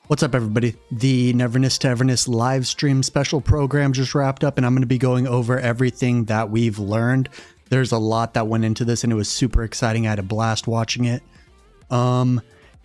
What's up, everybody? The Neverness to Everness live stream special program just wrapped up, and I'm going to be going over everything that we've learned. There's a lot that went into this, and it was super exciting. I had a blast watching it.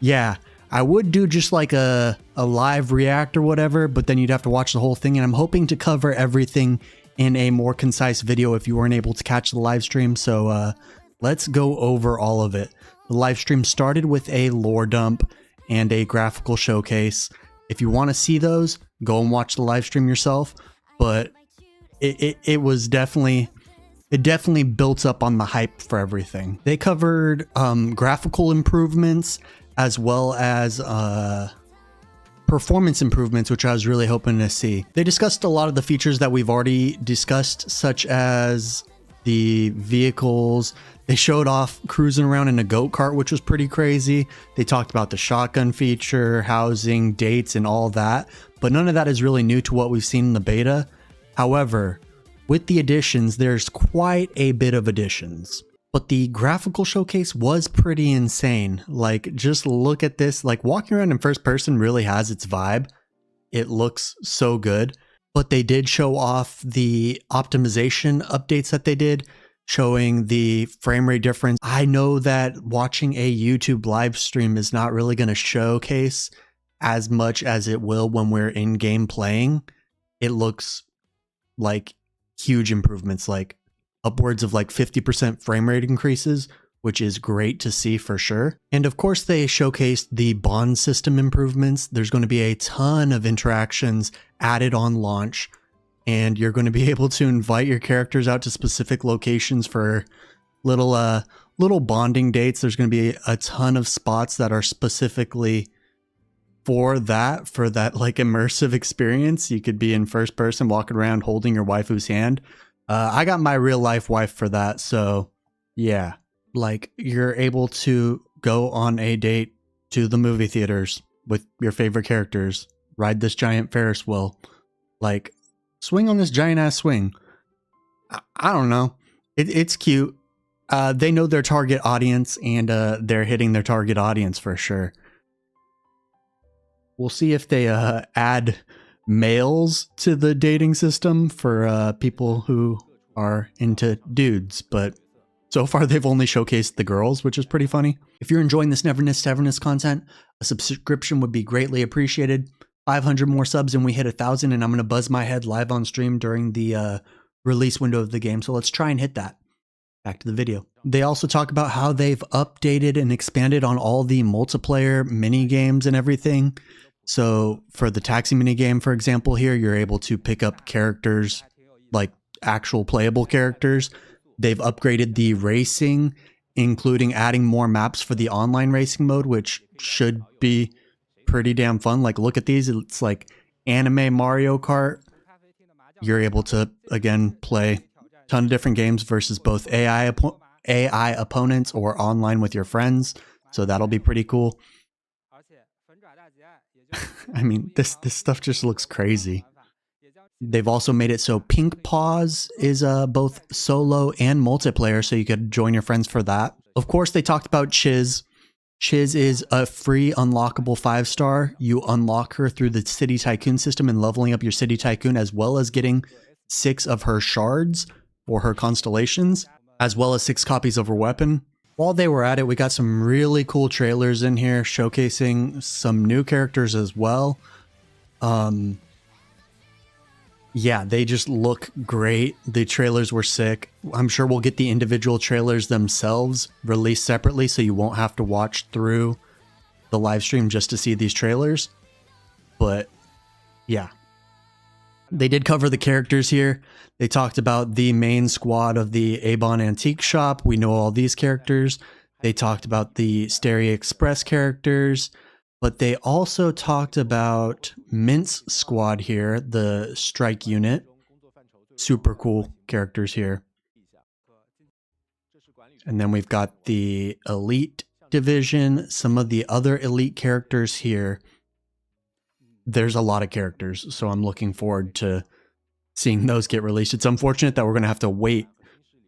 Yeah, I would do just like a live react or whatever, but then you'd have to watch the whole thing, and I'm hoping to cover everything in a more concise video if you weren't able to catch the live stream. So let's go over all of it. The live stream started with a lore dump and a graphical showcase. If you want to see those, go and watch the live stream yourself. But it was definitely built up on the hype for everything. They covered graphical improvements as well as performance improvements, which I was really hoping to see. They discussed a lot of the features that we've already discussed, such as the vehicles. They showed off cruising around in a go-kart, which was pretty crazy. They talked about the shotgun feature, housing, dates, and all that, but none of that is really new to what we've seen in the beta. However, with the additions, there's quite a bit of additions. But the graphical showcase was pretty insane. Like, just look at this. Like, walking around in first person really has its vibe. It looks so good. But they did show off the optimization updates that they did, showing the frame rate difference. I know that watching a YouTube live stream is not really going to showcase as much as it will when we're in game playing. It looks like huge improvements, like upwards of like 50% frame rate increases, which is great to see for sure. And of course, they showcased the bond system improvements. There's going to be a ton of interactions added on launch, and you're going to be able to invite your characters out to specific locations for little bonding dates. There's going to be a ton of spots that are specifically for that like immersive experience. You could be in first person walking around holding your waifu's hand. I got my real life wife for that, so yeah. Like, you're able to go on a date to the movie theaters with your favorite characters, ride this giant Ferris wheel, like swing on this giant ass swing. I don't know. It's cute. They know their target audience, and they're hitting their target audience for sure. We'll see if they add males to the dating system for people who are into dudes, but so far they've only showcased the girls, which is pretty funny. If you're enjoying this Neverness to Everness content, a subscription would be greatly appreciated. 500 more subs and we hit 1,000, and I'm going to buzz my head live on stream during the release window of the game, so let's try and hit that. Back to the video. They also talk about how they've updated and expanded on all the multiplayer mini games and everything. So for the taxi mini game, for example, here, you're able to pick up characters, like actual playable characters. They've upgraded the racing, including adding more maps for the online racing mode, which should be pretty damn fun. Like, look at these. It's like anime Mario Kart. You're able to, again, play a ton of different games versus both AI opponents or online with your friends. So that'll be pretty cool. I mean, this stuff just looks crazy. They've also made it so Pink Paws is both solo and multiplayer, so you could join your friends for that. Of course, they talked about Chiz. Chiz is a free unlockable 5-star. You unlock her through the City Tycoon system and leveling up your City Tycoon, as well as getting 6 of her shards for her constellations, as well as 6 copies of her weapon. While they were at it, we got some really cool trailers in here showcasing some new characters as well. Yeah, they just look great. The trailers were sick. I'm sure we'll get the individual trailers themselves released separately, so you won't have to watch through the live stream just to see these trailers. But yeah, they did cover the characters here. They talked about the main squad of the Avon Antique Shop. We know all these characters. They talked about the Stereo Express characters. But they also talked about Mint's squad here, the strike unit. Super cool characters here. And then we've got the elite division, some of the other elite characters here. There's a lot of characters, so I'm looking forward to seeing those get released. It's unfortunate that we're going to have to wait.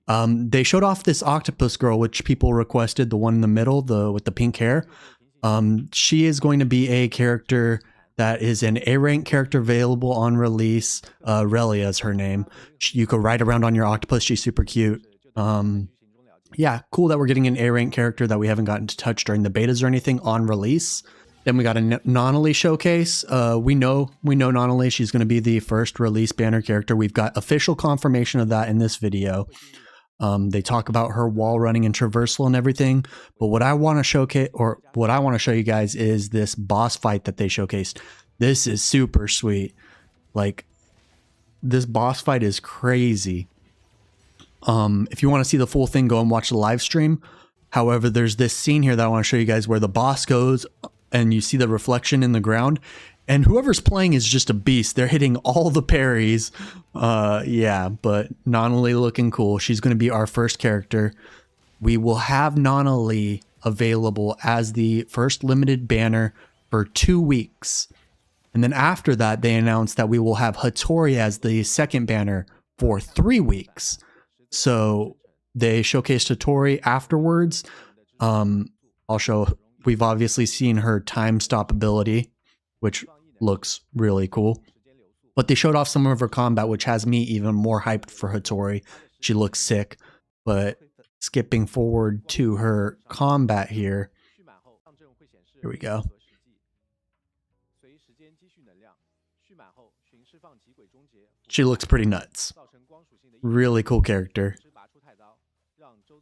They showed off this octopus girl, which people requested, the one in the middle, with the pink hair. She is going to be a character that is an A rank character available on release. Relia is her name. You could ride around on your octopus. She's super cute. Yeah, cool that we're getting an A rank character that we haven't gotten to touch during the betas or anything on release. Then we got a Nonali showcase. We know Nonali. She's going to be the first release banner character. We've got official confirmation of that in this video. They talk about her wall running and traversal and everything. But what I want to showcase, or what I want to show you guys, is this boss fight that they showcased. This is super sweet. Like, this boss fight is crazy. If you want to see the full thing, go and watch the live stream. However, there's this scene here that I want to show you guys where the boss goes and you see the reflection in the ground, and whoever's playing is just a beast. They're hitting all the parries. Yeah, but Nonali looking cool. She's going to be our first character. We will have Nonali available as the first limited banner for 2 weeks. And then after that, they announced that we will have Hattori as the second banner for 3 weeks. So they showcased Hattori afterwards. We've obviously seen her time stop ability, which looks really cool. But they showed off some of her combat, which has me even more hyped for Hattori. She looks sick. But skipping forward to her combat here. Here we go. She looks pretty nuts. Really cool character.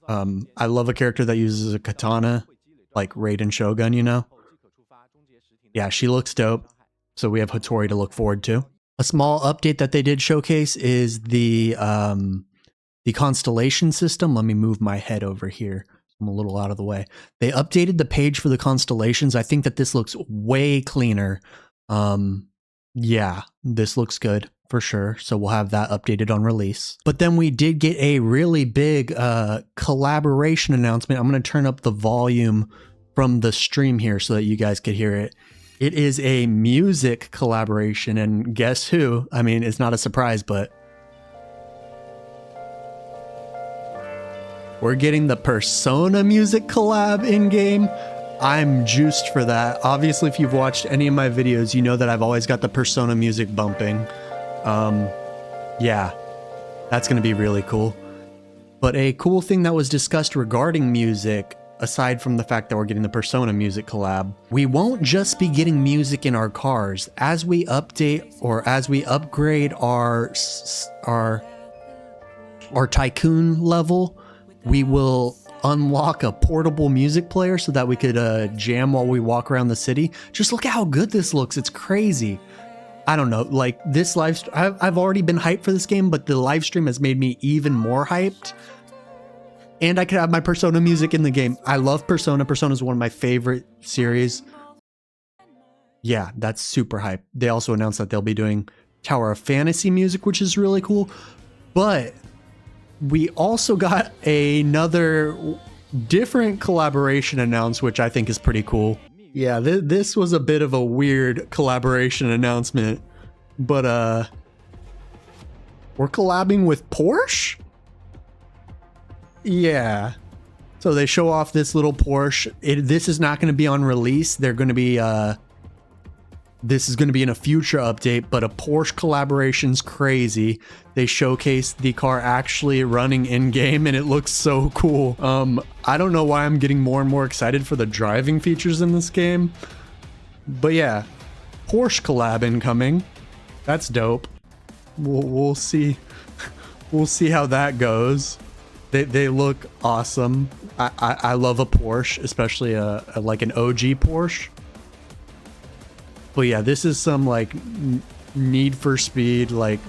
I love a character that uses a katana, like Raiden Shogun, you know? Yeah, she looks dope. So we have Hattori to look forward to. A small update that they did showcase is the constellation system. Let me move my head over here. I'm a little out of the way. They updated the page for the constellations. I think that this looks way cleaner. Yeah, this looks good for sure. So we'll have that updated on release. But then we did get a really big collaboration announcement. I'm going to turn up the volume from the stream here so that you guys could hear it. It is a music collaboration, and guess who? I mean, it's not a surprise, but we're getting the Persona music collab in-game. I'm juiced for that. Obviously, if you've watched any of my videos, you know that I've always got the Persona music bumping. Yeah, that's going to be really cool. But a cool thing that was discussed regarding music, aside from the fact that we're getting the Persona music collab, we won't just be getting music in our cars. As we update or as we upgrade our tycoon level, we will unlock a portable music player so that we could jam while we walk around the city. Just look at how good this looks. It's crazy. I don't know, like this I've already been hyped for this game, but the live stream has made me even more hyped. And I could have my Persona music in the game. I love Persona. Persona is one of my favorite series. Yeah, that's super hype. They also announced that they'll be doing Tower of Fantasy music, which is really cool. But we also got another different collaboration announced, which I think is pretty cool. Yeah, this was a bit of a weird collaboration announcement, but we're collabing with Porsche? Yeah. So they show off this little Porsche. This is not going to be on release. They're going to be this is going to be in a future update, but a Porsche collaboration's crazy. They showcased the car actually running in game and it looks so cool. I don't know why I'm getting more and more excited for the driving features in this game. But yeah, Porsche collab incoming. That's dope. We'll see. We'll see how that goes. They look awesome. I love a Porsche, especially like an OG Porsche. But yeah, this is some like Need for Speed, like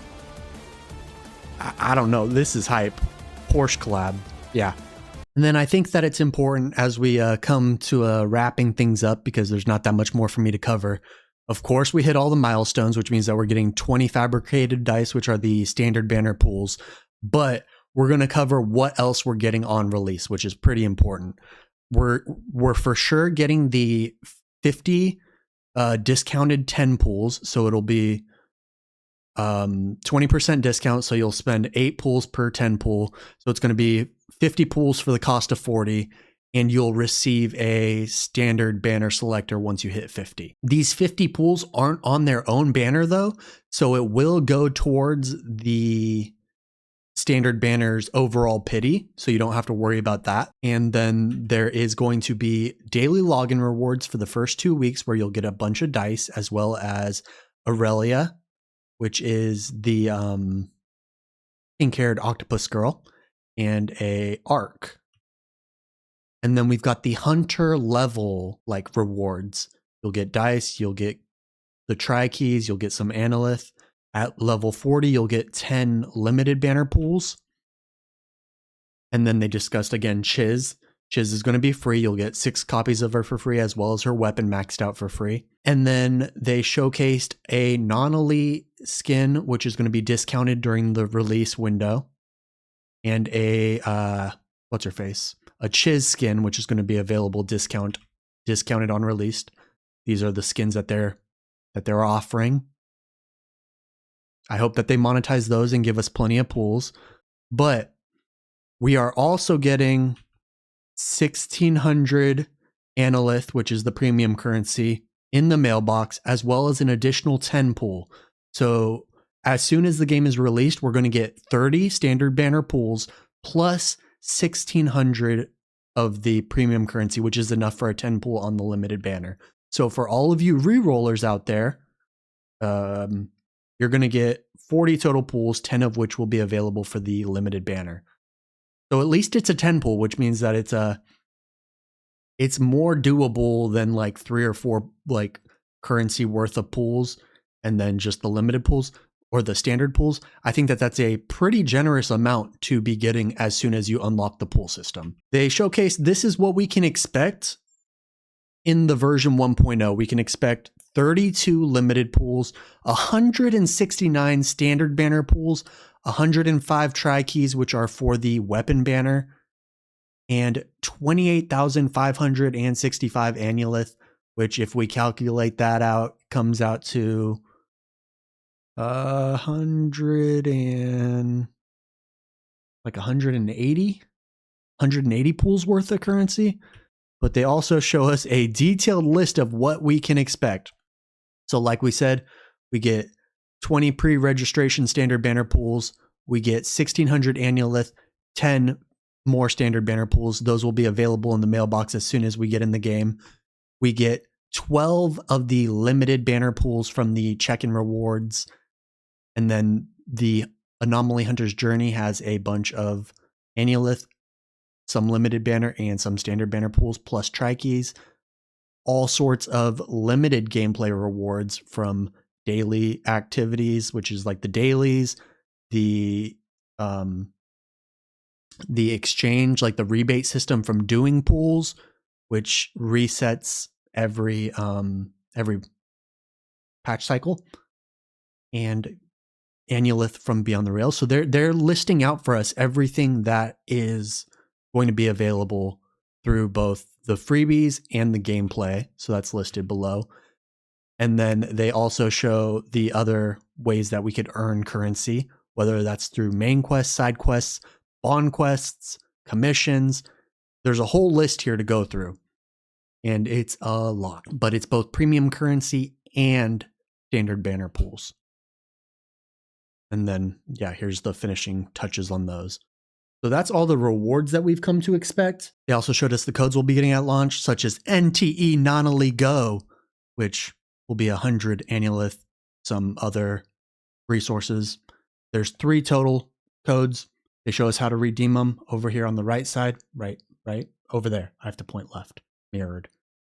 I don't know. This is hype. Porsche collab. Yeah. And then I think that it's important as we come to wrapping things up, because there's not that much more for me to cover. Of course, we hit all the milestones, which means that we're getting 20 fabricated dice, which are the standard banner pools. But we're going to cover what else we're getting on release, which is pretty important. We're for sure getting the 50 discounted 10 pools. So it'll be 20% discount. So you'll spend 8 pools per 10 pool. So it's going to be 50 pools for the cost of 40. and you'll receive a standard banner selector once you hit 50. These 50 pools aren't on their own banner though, so it will go towards the standard banner's overall pity, so you don't have to worry about that. And then there is going to be daily login rewards for the first 2 weeks where you'll get a bunch of dice, as well as Aurelia, which is the pink-haired octopus girl, and a arc. And then we've got the hunter level like rewards. You'll get dice, you'll get the tri keys, you'll get some Analyth. At level 40, you'll get 10 limited banner pools. And then they discussed again Chiz. Chiz is going to be free. You'll get 6 copies of her for free, as well as her weapon maxed out for free. And then they showcased a non-elite skin, which is going to be discounted during the release window. And a, what's her face? A Chiz skin, which is going to be available discounted on released. These are the skins that they're offering. I hope that they monetize those and give us plenty of pools. But we are also getting 1,600 Analyth, which is the premium currency, in the mailbox, as well as an additional 10 pool. So as soon as the game is released, we're going to get 30 standard banner pools plus 1,600 of the premium currency, which is enough for a 10 pool on the limited banner. So for all of you re-rollers out there, you're going to get 40 total pools, 10 of which will be available for the limited banner. So at least it's a 10 pool, which means that it's more doable than like 3 or 4 like currency worth of pools and then just the limited pools or the standard pools. I think that that's a pretty generous amount to be getting as soon as you unlock the pool system. They showcase this is what we can expect in the version 1.0. We can expect 32 limited pools, 169 standard banner pools, 105 tri-keys, which are for the weapon banner, and 28,565 Annulith, which if we calculate that out, comes out to 180 pools worth of currency. But they also show us a detailed list of what we can expect. So like we said, we get 20 pre-registration standard banner pools. We get 1,600 Annulith, 10 more standard banner pools. Those will be available in the mailbox as soon as we get in the game. We get 12 of the limited banner pools from the check-in rewards. And then the Anomaly Hunter's Journey has a bunch of Annulith, some limited banner and some standard banner pools, plus tri-keys. All sorts of limited gameplay rewards from daily activities, which is like the dailies, the exchange, like the rebate system from doing pools, which resets every patch cycle, and Annulith from Beyond the Rails. So they're listing out for us everything that is going to be available through both the freebies and the gameplay. So that's listed below. And then they also show the other ways that we could earn currency, whether that's through main quests, side quests, bond quests, commissions. There's a whole list here to go through. And it's a lot, but it's both premium currency and standard banner pools. And then, yeah, here's the finishing touches on those. So that's all the rewards that we've come to expect. They also showed us the codes we'll be getting at launch, such as NTENOWTOENJOY, which will be 100 Annulith, some other resources. There's 3 total codes. They show us how to redeem them over here on the right side. Right, over there. I have to point left, mirrored.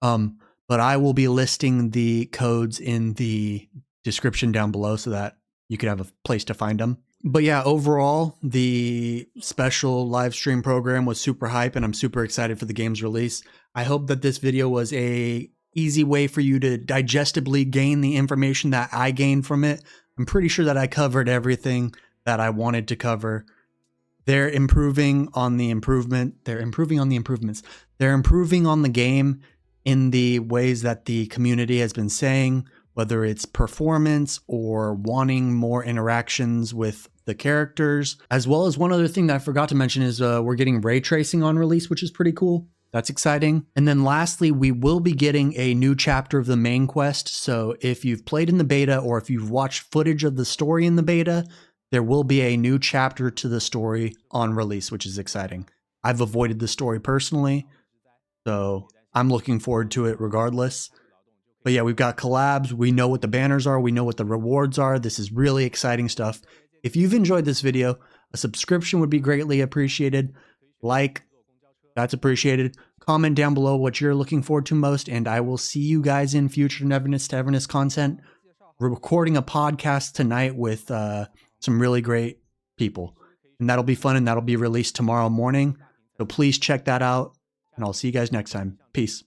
But I will be listing the codes in the description down below so that you could have a place to find them. But yeah, overall, the special live stream program was super hype, and I'm super excited for the game's release. I hope that this video was a easy way for you to digestibly gain the information that I gained from it. I'm pretty sure that I covered everything that I wanted to cover. They're improving on the improvement. They're improving on the improvements. They're improving on the game in the ways that the community has been saying, whether it's performance or wanting more interactions with the characters. As well as one other thing that I forgot to mention is we're getting ray tracing on release, which is pretty cool. That's exciting. And then lastly, we will be getting a new chapter of the main quest. So if you've played in the beta or if you've watched footage of the story in the beta, there will be a new chapter to the story on release, which is exciting. I've avoided the story personally, so I'm looking forward to it regardless. But yeah, we've got collabs. We know what the banners are. We know what the rewards are. This is really exciting stuff. If you've enjoyed this video, a subscription would be greatly appreciated. Like, that's appreciated. Comment down below what you're looking forward to most, and I will see you guys in future Neverness to Everness content. We're recording a podcast tonight with some really great people, and that'll be fun, and that'll be released tomorrow morning. So please check that out, and I'll see you guys next time. Peace.